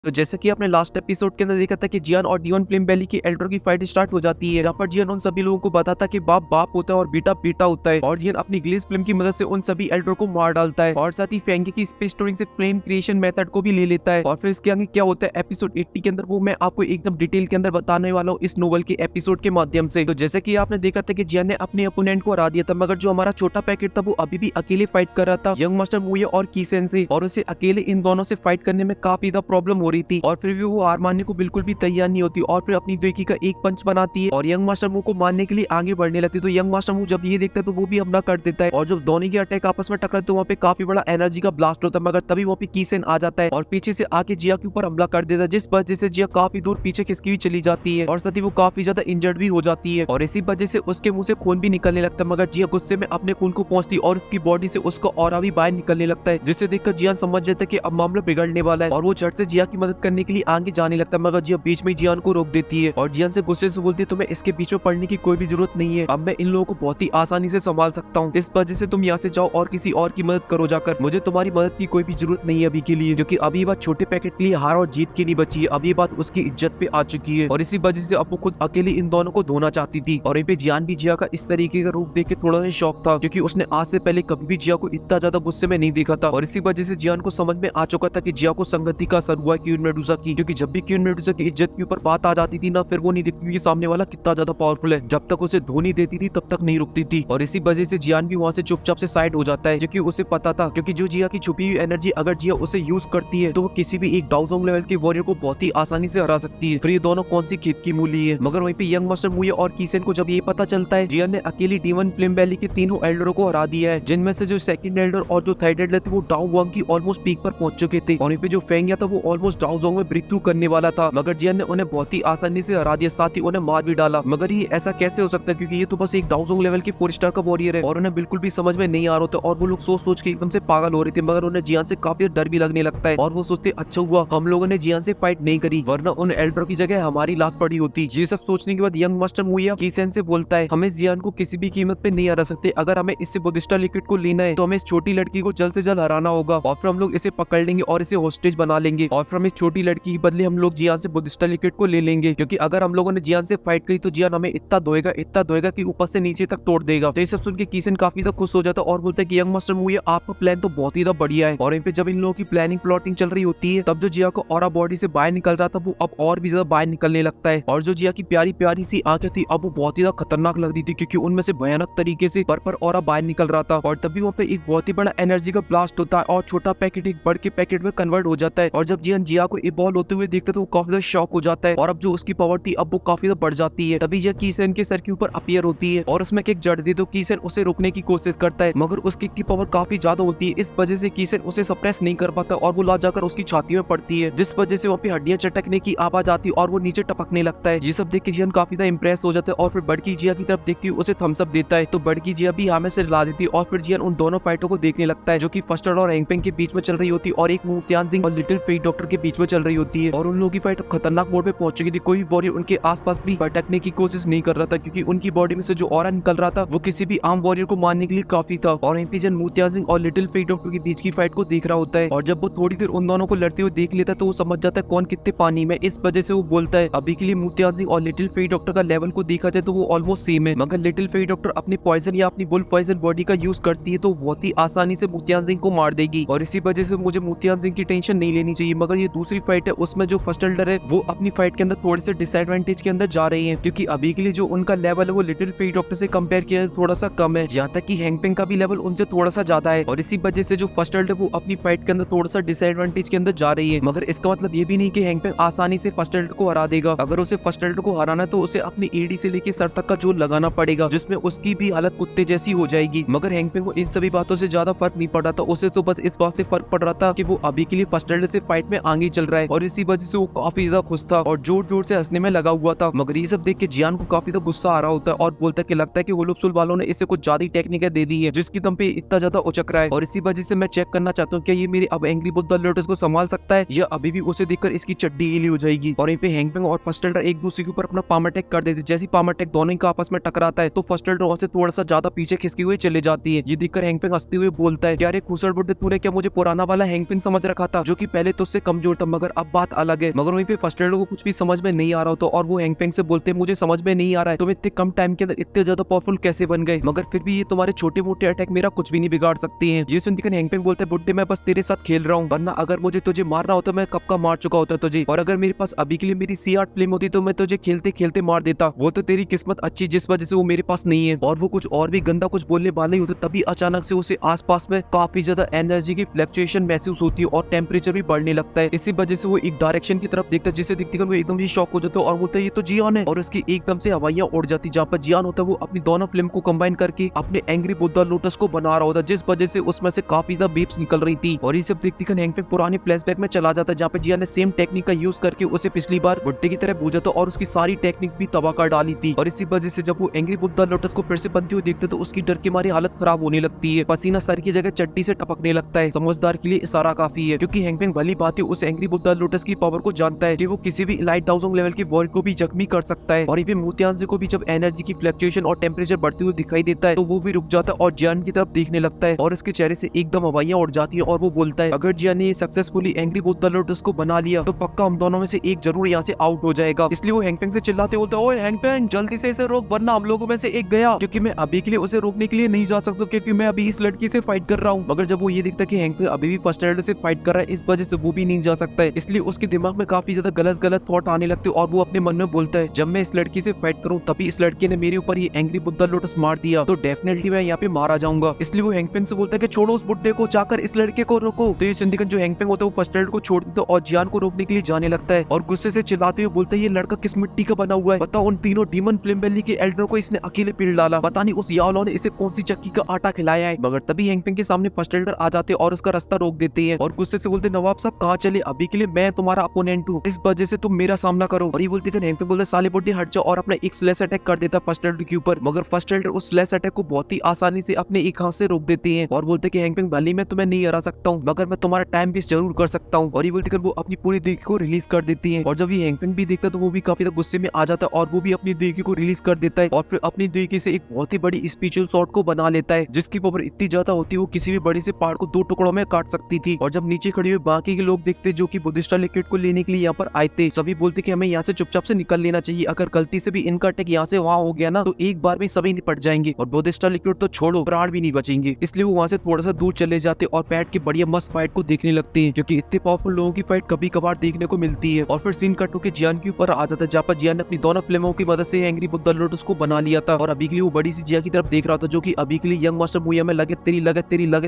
तो जैसे कि आपने लास्ट एपिसोड के अंदर देखा था कि जियान और डियोन फ्लेम वैली की एल्डर की फाइट स्टार्ट हो जाती है, जहाँ पर जियान उन सभी लोगों को बताता कि बाप बाप होता है और बेटा बेटा होता है, और जियान अपनी ग्लेस फ्लेम की मदद से उन सभी एल्डर को मार डालता है और साथ ही फेंगे की स्पेस स्टोरिंग से फ्लेम क्रिएशन मेथड को भी ले लेता है। और फिर इसके आगे क्या होता है एपिसोड 80 के अंदर, वो मैं आपको एकदम डिटेल के अंदर बताने वाला हूँ इस नोवेल के एपिसोड के माध्यम से। तो जैसे कि आपने देखा था कि जियान ने अपने अपोनेंट को हरा दिया था, मगर जो हमारा छोटा पैकेट था वो अभी भी अकेले फाइट कर रहा था यंग मास्टर मुये और कीसेन से, और उसे अकेले इन दोनों से फाइट करने में काफी ज्यादा प्रॉब्लम हो रही थी। और फिर भी वो हार मानने को बिल्कुल भी तैयार नहीं होती और फिर अपनी दोकी का एक पंच बनाती है और यंग मास्टर मुंह को मारने के लिए आगे बढ़ने लगती है। तो यंग मास्टर मुंह जब ये देखता है तो वो भी हमला कर देता है, और जब दोनों के अटैक आपस में टकराते तो वहाँ पे काफी बड़ा एनर्जी का ब्लास्ट होता है, मगर तभी वहाँ पे कीसेन आ जाता है और पीछे से आके जिया के ऊपर हमला कर देता है, जिस वजह से जिया काफी दूर पीछे खिसकी हुई चली जाती है और साथ ही वो काफी ज्यादा इंजर्ड भी हो जाती है, और इसी वजह से उसके मुंह से खून भी निकलने लगता है। मगर जिया गुस्से में अपने खून को पहुंचती और उसकी बॉडी से उसका ऑरा भी बाहर निकलने लगता है, जिसे देखकर जियान समझ जाता है कि अब मामला बिगड़ने वाला है और वो झट से जिया की मदद करने के लिए आगे जाने लगता है। मगर जिया बीच में जियान को रोक देती है और जियान से गुस्से से बोलती है तुम्हें इसके बीच में पड़ने की कोई भी जरूरत नहीं है, अब मैं इन लोगों को बहुत ही आसानी से संभाल सकता हूँ, इस वजह से तुम यहाँ से जाओ और किसी और की मदद करो जाकर, मुझे तुम्हारी मदद की कोई भी जरूरत नहीं है अभी के लिए, क्योंकि अभी बात छोटे पैकेट के लिए हार और जीत की नहीं बची है, अभी बात उसकी इज्जत पे आ चुकी है, और इसी वजह से अब वो खुद अकेली इन दोनों को धोना चाहती थी। और यहाँ पे जियान भी जिया का इस तरीके का रूप देख के थोड़ा सा शौक था, क्योंकि उसने आज से पहले कभी भी जिया को इतना ज्यादा गुस्से में नहीं देखा था, और इसी वजह से जियान को समझ में आ चुका था कि जिया को संगति का असर हुआ क्यून मेडुसा की, क्योंकि जब भी क्यून मेडुसा की इज्जत के ऊपर बात आ जाती थी ना, फिर वो नहीं देखती थी सामने वाला कितना ज्यादा पावरफुल है, जब तक उसे धोनी देती थी तब तक नहीं रुकती थी। और इसी वजह से जियान भी वहाँ से चुपचाप से साइड हो जाता है, क्योंकि उसे पता था क्योंकि जो जिया की छुपी हुई एनर्जी अगर जिया उसे यूज करती है तो वो किसी भी एक डाउजोंग लेवल के वॉरियर को बहुत ही आसानी से हरा सकती है। फिर ये दोनों कौन सी खेत की मूली है। मगर वहीं पे यंग मास्टर मुये और कीसेन को जब ये पता चलता है जियान ने अकेली डीवन फ्लेम वैली के तीनों एल्डरों को हरा दिया है, जिनमें से जो सेकंड एल्डर और जो थर्ड एल्डर थे वो डाउ वांग की ऑलमोस्ट पीक पर पहुंच चुके थे, और वहीं पे जो फेंगिया था वो ऑलमोस्ट डाउजोंग में ब्रेक थ्रू करने वाला था, मगर जियान ने उन्हें बहुत ही आसानी से हरा दिया, साथ ही उन्हें मार भी डाला। मगर ये ऐसा कैसे हो सकता है, क्योंकि ये तो बस एक डाउजोंग लेवल के 4 स्टार का वॉरियर है और उन्हें बिल्कुल भी समझ में नहीं आ रहा था, और वो लोग सोच सोच के एकदम से पागल हो रहे थे। मगर उन्हें जियान से काफी डर भी लगने लगता है और वो सोचते अच्छा हुआ हम लोगों ने जियान से फाइट नहीं करी, वरना उन एल्डर की जगह हमारी लाश पड़ी होती। ये सब सोचने के बाद यंग मास्टर मुया कीसेन से बोलता है हम इस जियान को किसी भी कीमत पे नहीं हरा सकते, अगर हमें इससे बुद्धिस्टा लिक्विड को लेना है तो हमें इस छोटी लड़की को जल्द से जल्द हराना होगा, और फिर हम लोग इसे पकड़ लेंगे और इसे होस्टेज बना लेंगे, और फिर हम इस छोटी लड़की के बदले हम लोग जियान से बुद्धिस्टा लिक्विड को ले लेंगे, क्योंकि अगर हम लोगों ने जियान से फाइट करी तो जियान हमें इतना धोएगा कि ऊपर से नीचे तक तोड़ देगा। तो ये सब सुन के कीसेन काफी ज्यादा खुश हो जाता है और बोलता है कि यंग मास्टर मुये आपका प्लान तो बहुत ही बढ़िया है। और यहाँ पे जब इन लोगों की प्लानिंग प्लॉटिंग चल रही होती है तब जो जिया को ऑरा बॉडी से बाहर निकल रहा था वो अब और भी ज्यादा बाहर निकलने लगता है, और जो जिया की प्यारी प्यारी सी आंखें थी अब वो बहुत ही ज्यादा खतरनाक लग रही थी, क्योंकि उनमें से भयानक तरीके से पर ऑरा बाहर निकल रहा था। और तभी वहाँ पे एक बहुत ही बड़ा एनर्जी का ब्लास्ट होता है और छोटा पैकेट एक बड़ के पैकेट में कन्वर्ट हो जाता है, और जब जिया को इवॉल्व होते हुए देखते तो वो काफी ज्यादा शॉक हो जाता है, और अब जो उसकी पावर थी अब वो काफी ज्यादा बढ़ जाती है। तभी जिया कीसेन के सर के ऊपर अपीयर होती है और उसमें किक जड़ दी तो कीसेन उसे रोकने की कोशिश करता है, मगर उस किक की पावर काफी ज्यादा होती है, इस वजह से कीसेन उसे सप्रेस नहीं कर पाता और वो ला जाकर उसकी छाती में पड़ती है, जिस वजह से वहाँ पे हड्डियां चटकने की आवाज आती है और वो नीचे टपकने लगता है। ये सब देख के जियान काफी ज्यादा इंप्रेस हो जाता है और फिर बड़की जिया की तरफ देखती हुई उसे थम्स अप देता है, तो बड़की जिया भी हमें से ला देती है और फिर जियान उन दोनों फाइटों को देखने लगता है जो कि फर्स्ट और हैंगपेंग के बीच में चल रही होती है और एक मू त्यानजिंग और लिटिल फेट डॉक्टर के बीच में चल रही होती है, और उन लोगों की फाइट खतरनाक मोड पे पहुंच चुकी थी। कोई वॉरियर उनके आसपास भी भटकने की कोशिश नहीं कर रहा था, क्योंकि उनकी बॉडी में से जो ऑरा निकल रहा था वो किसी भी आम वॉरियर को मारने के लिए काफी था। और एमपी जन मू त्यानजिंग और लिटिल फेट डॉक्टर के बीच की फाइट को देख रहा होता है, और जब वो थोड़ी देर उन दोनों को लड़ते हुए देख लेता है तो वो समझ जाता है कौन कितने पानी में, इस वजह से वो बोलता है अभी के लिए मू त्यानजिंग और लिटिल फेट डॉक्टर का लेवल को देखा जाए तो वो ऑलमोस्ट सेम है, मगर लिटिल फेट डॉक्टर अपने पॉइजन या अपनी बुल पॉइजन बॉडी का यूज करती है तो बहुत ही आसानी से मू त्यानजिंग को मार देगी, और इसी वजह से मुझे मू त्यानजिंग की टेंशन नहीं लेनी चाहिए। मगर ये दूसरी फाइट है उसमें जो फर्स्ट एल्डर है वो अपनी फाइट के अंदर थोड़े से डिसएडवांटेज के अंदर जा रही है, क्योंकि अभी के लिए जो उनका लेवल है वो लिटिल फेट डॉक्टर से कंपेयर किया थोड़ा सा कम है, यहाँ तक कि हैंगपेंग का भी लेवल उनसे थोड़ा सा ज्यादा है, और इसी वजह से जो फर्स्ट एल्डर वो अपनी फाइट के अंदर थोड़ा सा डिसएडवांटेज के अंदर जा रही है। मगर इसका मतलब ये भी नहीं कि हैंगपेंग आसानी से फर्स्ट एल्डर को हरा देगा, अगर उसे फर्स्ट एल्डर को हराना है तो उसे अपनी एडी से लेके सर तक का जोर लगाना पड़ेगा, जिसमें उसकी भी हालत कुत्ते जैसी हो जाएगी। मगर हैंगपेंग को इन सभी बातों से ज्यादा फर्क नहीं पड़ रहा था, उसे तो बस इस बात से फर्क पड़ रहा था कि वो अभी के लिए फर्स्ट एल्डर से फाइट में आगे चल रहा है, और इसी वजह से वो काफी ज्यादा खुश था और जोर जोर से हंसने में लगा हुआ था। मगर ये सब देख के जियान को काफी ज्यादा गुस्सा आ रहा होता है और बोलता है कि लगता है कि होलोप्सुल वालों ने इसे कुछ ज्यादा टेक्निक दे दी है जिसकी दम पे इतना ज्यादा उचक रहा है, और इसी वजह से मैं चेक करना चाहता हूँ क्या ये मेरी अब एंग्री बुद्धा लोटस को संभाल सकता है या अभी भी उसे देखकर इसकी चड्डी गीली हो जाएगी। और यहाँ पे हैंगपेंग और फर्स्ट एल्डर एक दूसरे के ऊपर अपना पाम अटैक कर देते, जैसे पाम अटैक दोनों का आपस में टकराता है तो फर्स्ट एल्डर वहां से थोड़ा सा ज्यादा पीछे खिसकी हुए चले जाती है। ये देखकर हैंगपेंग हंसते हुए बोलता है क्या रे खुसड़ बुड्ढे, तूने क्या मुझे पुराना वाला हैंगपेंग समझ रखा था जो कि पहले तुझसे कमजोर कमजोर था, मगर अब बात अलग है। मगर वहीं पे फर्स्ट एड को कुछ भी समझ में नहीं आ रहा होता और वो हैंगपेंग से बोलते हैं मुझे समझ में नहीं आ रहा है तुम इतने कम टाइम के अंदर इतने ज्यादा पावरफुल कैसे बन गए, मगर फिर भी ये तुम्हारे छोटे मोटे अटैक मेरा कुछ भी नहीं बिगाड़ सकते हैं। ये सुनकर हैंगपेंग बोलते हैं बुड्ढे मैं बस तेरे साथ खेल रहा हूँ, वरना अगर मुझे तुझे मारना होता मैं कब का मार चुका होता तुझे, और अगर मेरे पास अभी के लिए मेरी C8 फ्लेम होती तो मैं तुझे खेलते खेलते मार देता। वो तो तेरी किस्मत अच्छी जिस वजह से वो मेरे पास नहीं है। और वो कुछ और भी गंदा कुछ बोलने वाले ही होते तभी अचानक से उसे आसपास में काफी ज्यादा एनर्जी की फ्लक्चुएशन महसूस होती है और टेम्परेचर भी बढ़ने लगता है। इसी वजह से वो एक डायरेक्शन की तरफ देखता है जिसे देखते वो एकदम ही शॉक हो जाता है और बोलता है ये तो जियान है, और उसकी एकदम से हवाइयां उड़ जाती। जहाँ पर जियान होता है वो अपनी दोनों फ्लेम को कंबाइन करके अपने एंग्री बुद्धा लोटस को बना रहा होता जिस वजह से उसमें से काफी ज्यादा बेब्स निकल रही थी। और ये सब देखती हैंगपेंग पुराने फ्लैशबैक में चला जाता है जहाँ पे जियान ने सेम टेक्निक का यूज करके उसे पिछली बार बुड्ढे की तरह बूझा था और उसकी सारी टेक्निक भी तबाह कर डाली थी। और इसी वजह से जब वो एंग्री बुद्धा लोटस को फिर से बनती हुई देखते तो उसकी डर के मारे हालत खराब होने लगती है, पसीना सर की जगह चड्डी से टपकने लगता है। समझदार के लिए इशारा काफी है क्योंकि हैंगपेंग भली भांति उस एंग्री बुद्धा लोटस की पावर को जानता है कि वो किसी भी इलाइट डाउजोंग लेवल की वर्ल्ड को भी जख्मी कर सकता है। और ये मूत्यांश को भी जब एनर्जी की फ्लक्चुएशन और टेम्परेचर बढ़ती हुई दिखाई देता है तो वो भी रुक जाता है और जियान की तरफ देखने लगता है और उसके चेहरे से एकदम हवाइयां उड़ जाती है और वो बोलता है अगर जियान ने सक्सेसफुली एंग्री बुद्धा लोटस को बना लिया तो पक्का हम दोनों में से एक जरूर यहाँ से आउट हो जाएगा। इसलिए वो हैंगपेंग से चिल्लाते बोलता है ओए हैंगपेंग जल्दी से इसे रोक वरना हम लोगों में से एक गया, क्योंकि मैं अभी के लिए उसे रोकने के लिए नहीं जा सकता क्योंकि मैं अभी इस लड़की से फाइट कर रहा हूँ। मगर जब वो ये देखता है कि हैंगपेंग अभी भी फर्स्ट एड से फाइट कर रहा है इस वजह से वो भी नहीं जा सकता है, इसलिए उसके दिमाग में काफी ज्यादा गलत गलत थॉट आने लगते और वो अपने मन में बोलता है जब मैं इस लड़की से फाइट करूँ तभी इस लड़की ने मेरे ऊपर ये एंग्री बुद्धा लोटस मार दिया तो डेफिनेटली मैं यहाँ पे मारा जाऊंगा। इसलिए वो हैंगपेंग से बोलता है कि छोड़ो उस बुड्ढे को, जाकर इस लड़के को रोको। तो ये सुनकर जो हैंगपेंग होता है वो फर्स्ट एड को छोड़ देता और जियान को रोकने के लिए जाने लगता है और गुस्से से चिल्लाते हुए बोलता है ये लड़का किस मिट्टी का बना हुआ है, बताओ उन तीनों डीमन फ्लेम वैली के एल्डरों को इसने अकेले पीड़ डाला, पता नहीं उस याओलॉ ने इसे कौन सी चक्की का आटा खिलाया है। मगर तभी हैंगपेंग के सामने फर्स्ट एल्डर आ जाते और उसका रास्ता रोक देते हैं और गुस्से से बोलते नवाब साहब कहाँ चले, अभी के लिए मैं तुम्हारा अपोनेंट हूँ, इस वजह से तुम मेरा सामना करो। और ये बोलते हैंगपेंग बोलते साले बुड्ढे हट जाओ और अपना एक स्लैश अटैक कर देता फर्स्ट एल्डर के ऊपर। मगर फर्स्ट एल्डर उस स्लैश अटैक को बहुत ही आसानी से अपने एक हाथ से रोक देते हैं और बोलते कि हैंगपेंग भले मैं तुम्हें नहीं हरा सकता हूँ मगर मैं तुम्हारा टाइम वेस्ट जरूर कर सकता हूँ। और ये बोलते वो अपनी पूरी देगी को रिलीज कर देती है और जब ये हैंगपेंग भी देखता तो वो भी काफी गुस्से में आ जाता है और वो भी अपनी देगी को रिलीज कर देता है और फिर अपनी देगी से एक बहुत ही बड़ी स्पिरिचुअल शॉट को बना लेता है जिसकी पावर इतनी ज्यादा होती है वो किसी भी बड़े से पहाड़ को दो टुकड़ों में काट सकती थी। और जब नीचे खड़ी हुई बाकी के लोग देखते जो कि बुद्धिस्टा लिक्विड को लेने के लिए यहाँ पर आए थे, सभी बोलते कि हमें यहाँ से चुपचाप से निकल लेना चाहिए, अगर गलती से भी इनका अटैक यहाँ से वहाँ हो गया ना तो एक बार में सभी निपट जाएंगे और बुद्धिस्टा लिक्विड तो छोड़ो प्राण भी नहीं बचेंगे। इसलिए वो वहाँ से थोड़ा सा दूर चले जाते और पैट के बढ़िया मस्त फाइट को देखने लगते हैं क्योंकि इतने पावरफुल लोगों की फाइट कभी कभार देखने को मिलती है। और फिर सीन कट होकर जियान के ऊपर आ जाता है जहाँ पर जियान ने अपनी दोनों फिल्मों की मदद से एंग्री बुद्धा लोटस को बना लिया था और अभी के लिए वो बड़ी सी जिया की तरफ देख रहा था जो कि अभी के लिए यंग मास्टर मुया में लगे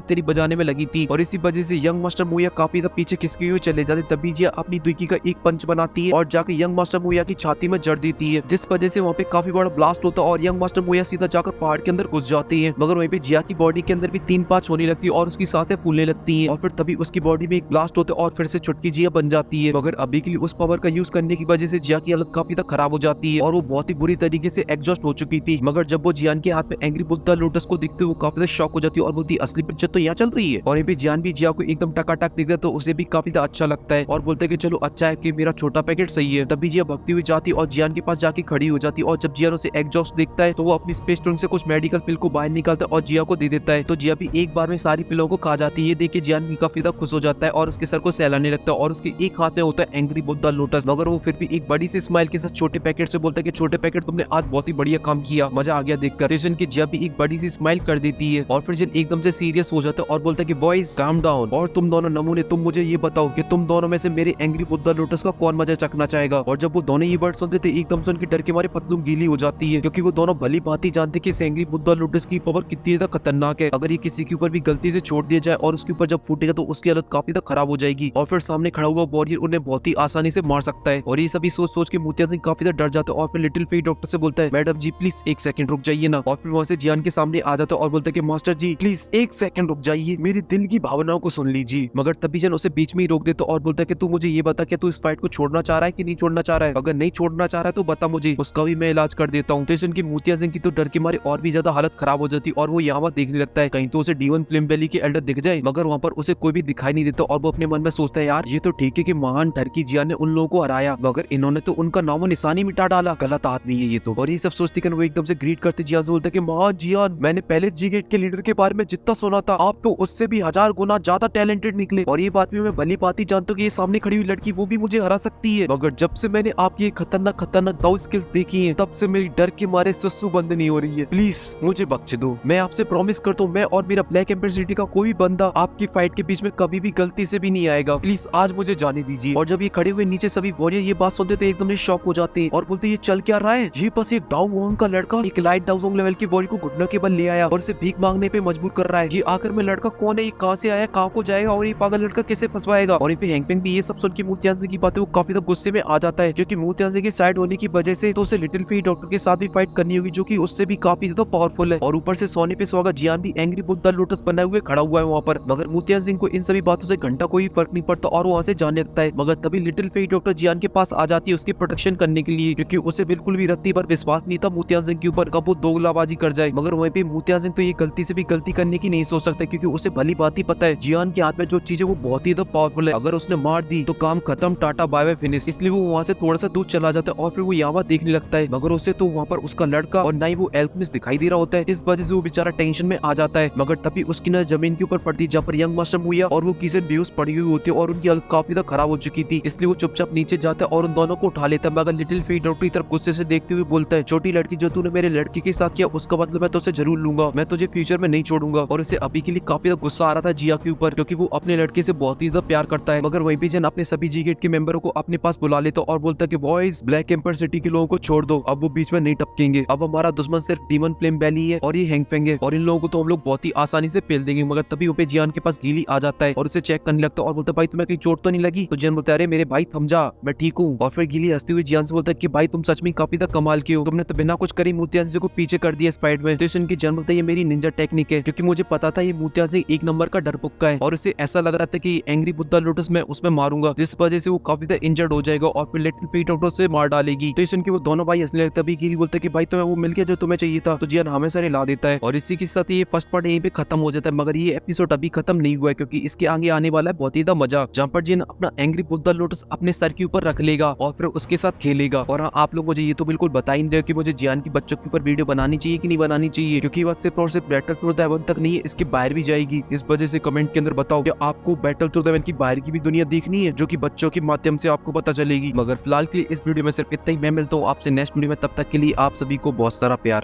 तेरी बजाने में लगी थी। और इसी वजह से यंग मास्टर मुया काफी पीछे खिसकी हुई चले जाते तभी जिया अपनी दुकी का एक पंच बनाती है और जाकर यंग मास्टर मुया की छाती में जड़ देती है जिस वजह से वहाँ पे काफी बड़ा ब्लास्ट होता है और यंग मास्टर मुया सीधा जाकर पहाड़ के अंदर घुस जाती है। मगर वहीं पे जिया की बॉडी के अंदर भी 3-5 होने लगती है और उसकी सांसें फूलने लगती हैं और फिर तभी उसकी बॉडी में एक ब्लास्ट होता है और फिर से छुटकी जिया बन जाती है। मगर अभी के लिए उस पावर का यूज करने की वजह से जिया की हालत काफी खराब हो जाती है और वो बहुत ही बुरी तरीके से एग्जॉस्ट हो चुकी थी। मगर जब वो जियान के हाथ में एंग्री बुद्धा लोटस को देखते वो काफी शॉक हो जाती है और बोलती असली पिक्चर तो यहाँ चल रही है। और ये जियान भी जिया को एकदम टकाटक देखता तो उसे भी काफी अच्छा लगता है और बोलते कि चलो अच्छा है कि मेरा छोटा पैकेट सही है। तभी जिया भगती हुई जाती और जियान के पास जाके खड़ी हो जाती और जब जियान उसे एग्जॉस्ट देखता है तो वो अपनी स्पेस टंग से कुछ मेडिकल पिल को बाहर निकालता है और जिया को दे देता है। तो जिया भी एक बार में सारी पिलों को खा जाती है। ये देख के जियान भी काफी खुश हो जाता है और उसके सर को सहलाने लगता है और उसके एक हाथ में होता है एंग्री बुद्धा लोटस। मगर वो फिर भी एक बड़ी सी स्माइल के साथ छोटे पैकेट से बोलता है कि छोटे पैकेट तुमने आज बहुत ही बढ़िया काम किया, मजा आ गया देखकर। तो की जिया भी एक बड़ी सी स्माइल कर देती है और फिर जिन एकदम से सीरियस हो जाता है और बोलता है कि बॉयज काम डाउन और तुम दोनों नमूने तुम मुझे ये बताओ कि तुम दोनों में से मेरे एंग्री बुद्धा लोटस का कौन मजा चखना चाहेगा। और जब वो दोनों ये वर्ड सुनते थे एकदम से उनके डर के मारे पतलून गीली हो जाती है क्योंकि वो दोनों भली भांति जानते कि एंग्री बुद्धा लोटस की पावर कितनी ज्यादा खतरनाक है। अगर ये किसी के ऊपर भी गलती से छोड़ दिया जाए और उसके ऊपर जब फूटेगा तो उसकी हालत काफी खराब हो जाएगी और फिर सामने खड़ा हुआ वॉरियर उन्हें बहुत ही आसानी से मार सकता है। और ये सभी सोच के मोतिया सिंह काफी डर जाते हैं और फिर लिटिल फेट डॉक्टर से बोलता है मैडम जी प्लीज एक सेकंड रुक जाइए ना। और फिर वहां से जियान के सामने आ जाता है और बोलता है कि मास्टर जी प्लीज एक सेकंड रुक जाइए, मेरी दिल की भावनाओं को सुन लीजिए। मगर तभी जन उसे बीच में ही रोक देता और बोलता है कि तू मुझे ये बता कि तू इस फाइट को छोड़ना चाह रहा है कि नहीं छोड़ना चाह रहा है, अगर नहीं छोड़ना चाह रहा है तो बता मुझे, उसका भी मैं इलाज कर देता हूँ। तो इनकी मोतिया सिंह की तो डर के मारे और भी ज्यादा हालत खराब हो जाती और वो यहाँ देखने लगता है कहीं तो उसे D1 फ्लेम वैली के एल्डर दिख जाए। मगर वहाँ पर उसे कोई भी दिखाई नहीं देता और वो अपने मन में सोचता है यार ये तो ठीक है कि महान टर्की जियान ने उन लोगों को हराया मगर इन्होंने तो उनका नामो निशानी मिटा डाला, गलत आदमी है ये तो। और ये सब सोचते कि वो एकदम से ग्रीट करते जियान से बोलते कि महान जियान मैंने पहले जी गेट के लीडर के बारे में जितना सुना था आप तो उससे भी 1000 गुना ज्यादा टैलेंटेड निकले और ये बात भी मैं भली भांति जानता हूँ कि ये सामने खड़ी हुई लड़की वो भी मुझे हरा सकती है, मगर जब से मैंने आपकी खतरनाक खतरनाक दाव स्किल्स देखी है तब से मेरी डर के मारे सस्सू बंद नहीं हो रही है। प्लीज मुझे बख्श दो। मैं आपसे प्रॉमिस करता हूँ मैं और मेरा ब्लैक एम्पायर सिटी का कोई बंदा आपकी फाइट के बीच में कभी भी गलती से भी नहीं आएगा। प्लीज आज मुझे जाने दीजिए। और जब ये खड़े हुए नीचे सभी वॉरियर ये बात सुनते तो एकदम से शॉक हो जाते हैं और बोलते ये चल क्या रहा है। ये बस एक डाउ वोंग का लड़का एक लाइट डाउजोंग लेवल की वॉरियर को घुटनों के बल ले आया और इसे भीख मांगने पे मजबूर कर रहा है। ये आखिर में लड़का कौन है, ये कहाँ से आया, कहाँ को जाएगा और ये पागल लड़का कैसे फंसवाएगा। और पे हैंगफेंग भी ये सब सुन के मूतियांसे की बातें वो काफी गुस्से में आ जाता है, क्योंकि मूतियांसे की साइड होने की वजह से तो उसे लिटिल फी डॉक्टर के साथ भी फाइट करनी होगी जो कि उससे भी काफी ज्यादा पावरफुल है। और ऊपर से सोने पे सुहागा जियान भी एंग्री बुद्धा लोटस बनाए हुए खड़ा हुआ है वहाँ पर। मगर मूतियान सिंह को इन सभी बातों से घंटा कोई फर्क नहीं पड़ता और वो वहाँ से जाने लगता है। मगर तभी लिटिल फी डॉक्टर जियान के पास आ जाती है उसकी प्रोटेक्शन करने के लिए, क्योंकि उसे बिल्कुल भी रत्ती पर विश्वास नहीं था मूतियान सिंह के ऊपर कब वो दोगलाबाजी कर जाए। मगर वहीं पे मूतियान सिंह तो ये गलती से भी गलती करने की नहीं सोच सकता, क्योंकि उसे भली बात ही पता है जियान के हाथ में जो चीज है वो बहुत ही पावरफुल है। अगर उसने मार दी तो काम खत्म, टाटा बाय बाय फिनिश। इसलिए वो वहाँ से थोड़ा सा दूर चला जाता है और फिर वो यहाँ देखने लगता है। मगर उसे तो वहाँ पर उसका लड़का और ना ही वो एल्केमिस्ट दिखाई दे रहा होता है। इस वजह से वो बेचारा टेंशन में आ जाता है। मगर तभी उसकी नजर जमीन के ऊपर पड़ती जहाँ पर यंग मास्टर मुया और वो किसी बेहोश पड़ी हुई होती है और उनकी हालत काफी ज्यादा खराब हो चुकी थी। इसलिए वो चुपचाप नीचे जाता है और उन दोनों को उठा लेता है। मगर लिटिल फी डॉक्टर की तरफ गुस्से से देखते हुए बोलता है छोटी लड़की जो तूने मेरे लड़की के साथ किया उसका बदला मैं तुझसे जरूर लूंगा, मैं तुझे फ्यूचर में नहीं छोड़ूंगा। और इसे अभी के लिए काफी ज्यादा गुस्सा आ रहा था जिया के ऊपर, क्योंकि वो अपने लड़के से बहुत ही ज्यादा प्यार करता है। मगर वहीं पे जन अपने सभी जी गेट के मेंबरों को अपने पास बुला लेता और बोलता है कि बॉयज ब्लैक एम्पायर सिटी के लोगों को छोड़ दो, अब वो बीच में नहीं टपकेंगे। अब हमारा दुश्मन सिर्फ डीमन फ्लेम वैली है और ये हैंगफेंग है और इन लोगों को तो हम लोग बहुत ही आसानी से पेल देंगे। मगर तभी वो पे जियान के पास गीली आ जाता है और उसे चेक करने लगता है और बोलता है भाई तुम्हें कहीं चोट तो नहीं लगी। तो जियान बोलता है अरे मेरे भाई थम जा, मैं ठीक हूँ। और फिर गीली हंसते हुए जियान से बोलता है कि भाई तुम सच में काफी ज्यादा कमाल के हो, तुमने तो बिना कुछ करे मूतियांसे को पीछे कर दिया इस फाइट में। तो इनकी जियान बोलता है ये मेरी निंजा टेक्निक है, क्योंकि मुझे पता था ये मूतियांसे एक नंबर का डरपुक्का है और इसे ऐसा लग रहा था कि एंग्री बुद्धा लोटस मैं उसमें मारूंगा जिस वजह से वो काफी ज्यादा इंजर्ड हो जाएगा और फिर लिटिल फी डॉक्टर से मार डालेगी। तो इस वो दोनों भाई हंसने लगता है। गीली बोलता है कि भाई तुम्हें वो मिल गया जो तुम्हें चाहिए था। तो जियान हमेशा ला देता है और इसी के साथ ये फर्स्ट पार्ट यहीं पे खत्म हो जाता है। मगर ये एपिसोड अभी खत्म नहीं हुआ है, क्योंकि इसके आगे आने वाला है बहुत ही मजा, जहाँ पर जियान अपना एंग्री बुद्धा लोटस अपने सर के ऊपर रख लेगा और फिर उसके साथ खेलेगा। और हाँ, आप लोग मुझे ये तो बिल्कुल बता ही नहीं रहे कि मुझे जियान की बच्चों के ऊपर वीडियो बनानी चाहिए कि नहीं बनानी चाहिए, क्योंकि बात सिर्फ और सिर्फ बैटल थ्रू द हेवन तक नहीं है, इसके बाहर भी जाएगी। इस वजह से कमेंट के अंदर बताओ कि आपको बैटल थ्रू द हेवन की बाहर की भी दुनिया देखनी है जो कि बच्चों के माध्यम से आपको पता चलेगी। मगर फिलहाल के लिए इस वीडियो में सिर्फ इतना ही। मैं मिलता हूँ आपसे नेक्स्ट वीडियो में, तब तक के लिए आप सभी को बहुत सारा प्यार।